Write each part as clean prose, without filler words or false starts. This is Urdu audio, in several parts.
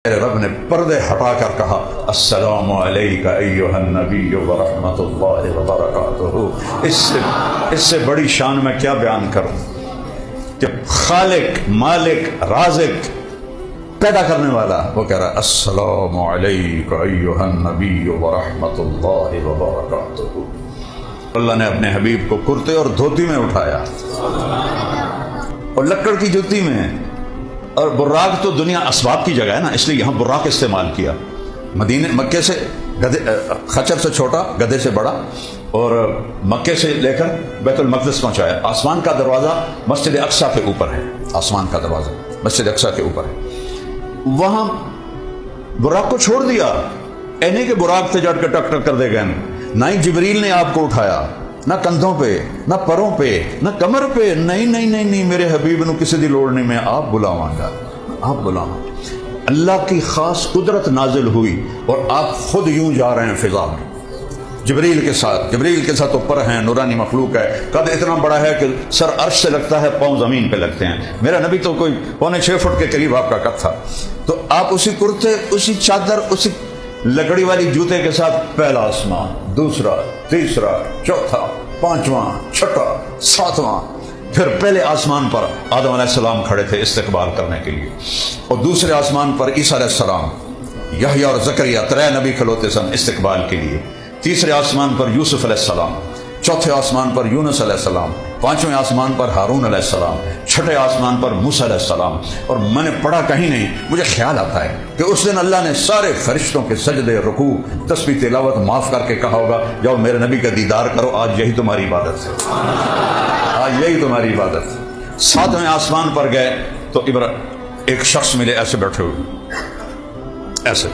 میرے رب نے پردے ہٹا کر کہا السلام علیکہ ایھا النبی ورحمۃ اللہ وبرکاتہ۔ اس سے بڑی شان میں کیا بیان کروں کہ خالق، مالک، رازق، پیدا کرنے والا وہ کہہ رہا السلام علیکہ ایھا النبی ورحمۃ اللہ وبرکاتہ۔ اللہ نے اپنے حبیب کو کرتے اور دھوتی میں اٹھایا اور لکڑ کی جوتی میں، اور براق تو دنیا اسباب کی جگہ ہے نا، اس لیے یہاں براق استعمال کیا۔ مکے سے خچر سے چھوٹا، گدھے سے بڑا، اور مکے سے لے کر بیت المقدس پہنچایا۔ آسمان کا دروازہ مسجد اقصیٰ کے اوپر ہے، آسمان کا دروازہ مسجد اقصیٰ کے اوپر ہے، وہاں براق کو چھوڑ دیا۔ نہیں کہ براق سے جڑ کے ٹک ٹک کر دے گئے، نہ ہی جبریل نے آپ کو اٹھایا، نہ کندھوں پہ، نہ پروں پہ، نہ کمر پہ، نہیں، میرے حبیب نو کسی دی لوڑ نہیں، میں آپ بلاواں گا، آپ بلاواں۔ اللہ کی خاص قدرت نازل ہوئی اور آپ خود یوں جا رہے ہیں فضا میں جبریل کے ساتھ اوپر ہیں، نورانی مخلوق ہے، قد اتنا بڑا ہے کہ سر عرش سے لگتا ہے، پاؤں زمین پہ لگتے ہیں۔ میرا نبی تو کوئی 6.25 فٹ کے قریب آپ کا قد تھا، تو آپ اسی کرتے، اسی چادر، اسی لکڑی والی جوتے کے ساتھ پہلا آسمان، دوسرا، تیسرا، چوتھا، پانچواں، چھٹا، ساتواں، پھر پہلے آسمان پر آدم علیہ السلام کھڑے تھے استقبال کرنے کے لیے، اور دوسرے آسمان پر عیسیٰ علیہ السلام، یحییٰ اور زکریا 3 نبی کھلوتے سن استقبال کے لیے، تیسرے آسمان پر یوسف علیہ السلام، چوتھے آسمان پر یونس علیہ السلام، 5ویں آسمان پر ہارون علیہ السلام، 6ٹھے آسمان پر موسیٰ علیہ السلام۔ اور میں نے پڑھا کہیں نہیں، مجھے خیال آتا ہے کہ اس دن اللہ نے سارے فرشتوں کے سجدے، رکوع، تسبیح، تلاوت معاف کر کے کہا ہوگا جاؤ میرے نبی کا دیدار کرو، آج یہی تمہاری عبادت ہے، آج یہی تمہاری عبادت ہے۔ 7ویں آسمان پر گئے تو ایک شخص ملے، ایسے بیٹھے ہوئے، ایسے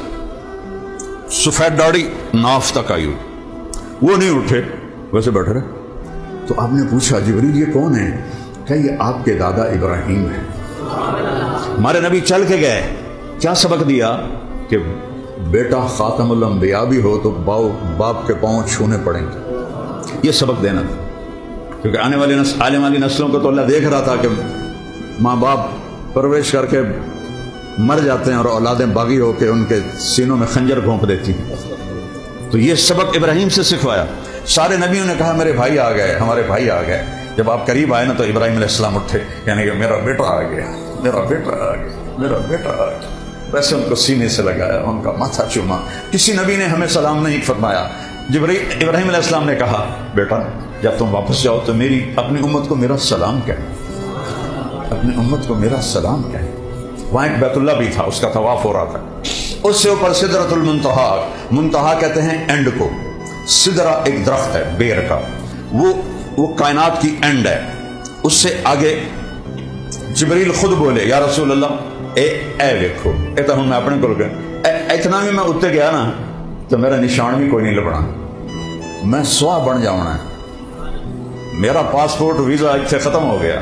سفید داڑھی ناف تک آئی ہوئی، وہ نہیں اٹھے، ویسے بیٹھے رہے۔ تو آپ نے پوچھا جبریل یہ کون ہے؟ کہ یہ آپ کے دادا ابراہیم ہے۔ ہمارے نبی چل کے گئے، کیا سبق دیا کہ بیٹا خاتم الانبیاء بھی ہو تو باپ کے پاؤں چھونے پڑیں گے، یہ سبق دینا تھا، کیونکہ آنے والی نسلوں کو تو اللہ دیکھ رہا تھا کہ ماں باپ پرورش کر کے مر جاتے ہیں اور اولادیں باغی ہو کے ان کے سینوں میں خنجر گھونپ دیتی ہیں، تو یہ سبق ابراہیم سے سکھوایا۔ سارے نبیوں نے کہا میرے بھائی آ گئے، ہمارے بھائی آ گئے۔ جب آپ قریب آئے نا تو ابراہیم علیہ السلام اٹھے، یعنی کہ میرا بیٹا آ گیا، میرا بیٹا آ گیا، میرا بیٹا آ گیا۔ ویسے ان کو سینے سے لگایا، ان کا ماتھا چوما۔ کسی نبی نے ہمیں سلام نہیں فرمایا۔ ابراہیم علیہ السلام نے کہا بیٹا جب تم واپس جاؤ تو اپنی امت کو میرا سلام کہہ، اپنی امت کو میرا سلام کہہ۔ وہاں ایک بیت اللہ بھی تھا، اس کا طواف ہو رہا تھا، اس سے اوپر سدرۃ المنتہا، منتہا کہتے ہیں اینڈ کو، سدرہ ایک درخت ہے بیر کا، وہ کائنات کی اینڈ ہے۔ اس سے آگے جبریل خود بولے یا رسول اللہ اے دیکھو، تو ہوں میں اپنے کو اتنا بھی میں اتنے گیا نا تو میرا نشان بھی کوئی نہیں لبنا، میں سوا بن جاؤنا ہے، میرا پاسپورٹ ویزا سے ختم ہو گیا،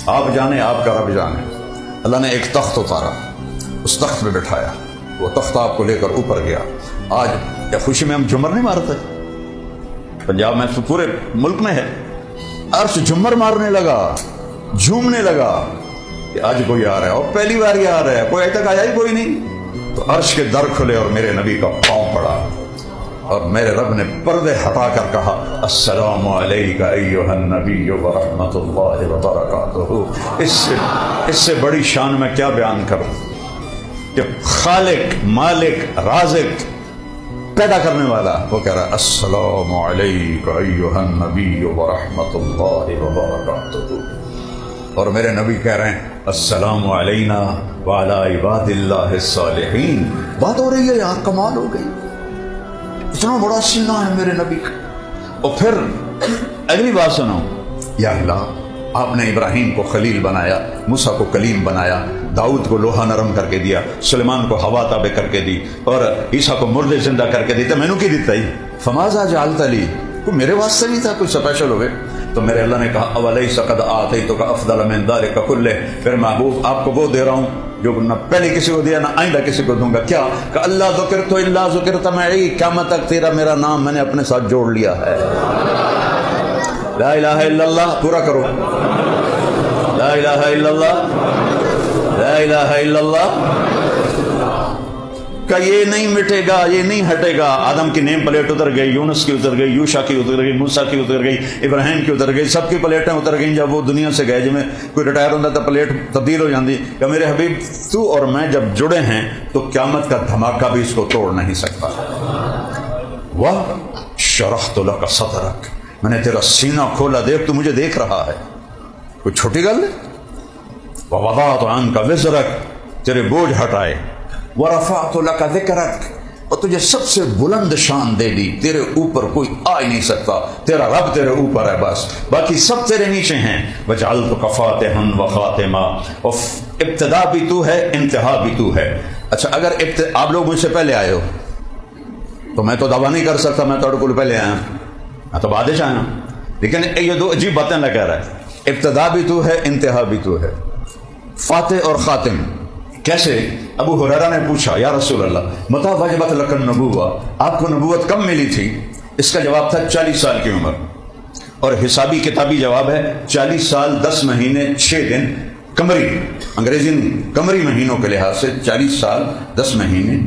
آپ جانے آپ کا رب جانے۔ اللہ نے ایک تخت اتارا، اس تخت پہ بٹھایا، وہ تخت آپ کو لے کر اوپر گیا۔ آج یا خوشی میں ہم جھمر نہیں مارتے، پنجاب میں پورے ملک میں ہے، عرش جھمر مارنے لگا، جھومنے لگا کہ آج کوئی آ رہا ہے، اور پہلی بار ہی آ رہا ہے، کوئی ابھی تک آیا ہی کوئی نہیں۔ تو عرش کے در کھلے اور میرے نبی کا پاؤں پڑا، اور میرے رب نے پردے ہٹا کر کہا السلام علیکہ ایھا النبی ورحمۃ اللہ وبرکاتہ۔ اس سے بڑی شان میں کیا بیان کروں کہ خالق، مالک، رازق، پیدا کرنے والا وہ کہہ رہا السلام علیکہ ایھا النبی ورحمۃ اللہ وبرکاتہ، اور میرے نبی کہہ رہے ہیں السلام علینا وعلی عباد اللہ الصالحین۔ بات ہو رہی ہے یار، کمال ہو گئی، اتنا بڑا سینہ ہے میرے نبی کا۔ اور پھر اگلی بات سنو، یا اللہ آپ نے ابراہیم کو خلیل بنایا، موسیٰ کو کلیم بنایا، داؤد کو لوہا نرم کر کے دیا، سلیمان کو ہوا تابع کر کے دی، اور عیسیٰ کو مردے زندہ کر کے دی، تو میں نے کی دیتا ہی فماذا جعلت لی، کوئی میرے واسطے نہیں تھا، کوئی اسپیشل ہوئے۔ تو میرے اللہ نے کہا اولیس قد آتیتک افضل من ذلک کلہ، پھر محبوب آپ کو وہ دے رہا ہوں جو نہ پہلے کسی کو دیا نہ آئندہ کسی کو دوں گا۔ کیا کہ اللہ ذکرت الا ذکرت معی، قیامت تک تیرا میرا نام میں نے اپنے ساتھ جوڑ لیا ہے۔ لا الہ الا اللہ، پورا کرو، لا الہ الا اللہ، لا الہ الا اللہ، کہ یہ نہیں مٹے گا، یہ نہیں ہٹے گا۔ آدم کی نیم پلیٹ اتر گئی، یونس کی اتر گئی، یوشا کی اتر گئی، موسیٰ کی اتر گئی، ابراہیم کی اتر گئی، سب کی پلیٹیں اتر گئیں جب وہ دنیا سے گئے۔ جب میں کوئی ریٹائر ہوتا تو پلیٹ تبدیل ہو جاتی کہ میرے حبیب تو اور میں جب جڑے ہیں تو قیامت کا دھماکہ بھی اس کو توڑ نہیں سکتا۔ واہ شرحت لک صدرک، میں نے تیرا سینہ کھولا، دیکھ تو مجھے دیکھ رہا ہے، کوئی چھوٹی گل ہے۔ ووضعت عنک وزرک، تیرے بوجھ ہٹائے۔ ورفعت لک ذکرک، اور تجھے سب سے بلند شان دے دی، تیرے اوپر کوئی آ ہی نہیں سکتا، تیرا رب تیرے اوپر ہے بس، باقی سب تیرے نیچے ہیں۔ وجعلتک فاتحا وخاتما، اور ابتدا بھی تو ہے، انتہا بھی تو ہے۔ اچھا اگر آپ لوگ مجھ سے پہلے آئے ہو تو میں تو دعویٰ نہیں کر سکتا میں توڑ کو پہلے آیا، میں تو بعد آیا ہوں، لیکن یہ دو عجیب باتیں نہ کہہ رہا ہے، ابتدا بھی تو ہے، انتہا بھی تو ہے۔ فاتح اور خاتم کیسے؟ ابو ہریرہ نے پوچھا یا رسول اللہ متى وجبت لک النبوہ، آپ کو نبوت کب ملی تھی؟ اس کا جواب تھا 40 سال کی عمر، اور حسابی کتابی جواب ہے 40 سال 10 مہینے 6 دن، قمری انگریزی نہیں، قمری مہینوں کے لحاظ سے 40 سال 10 مہینے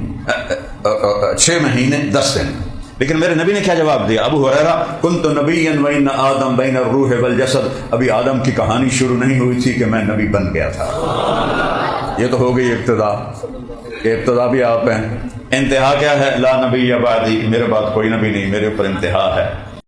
6 مہینے 10 دن۔ لیکن میرے نبی نے کیا جواب دیا؟ ابو ہریرہ کنت نبیا وان آدم بین الروح والجسد، ابھی آدم کی کہانی شروع نہیں ہوئی تھی کہ میں نبی بن گیا تھا۔ یہ تو ہو گئی ابتدا، کہ ابتدا بھی آپ ہیں، انتہا کیا ہے؟ لا نبی بعدی، میرے بعد کوئی نبی نہیں، میرے اوپر انتہا ہے۔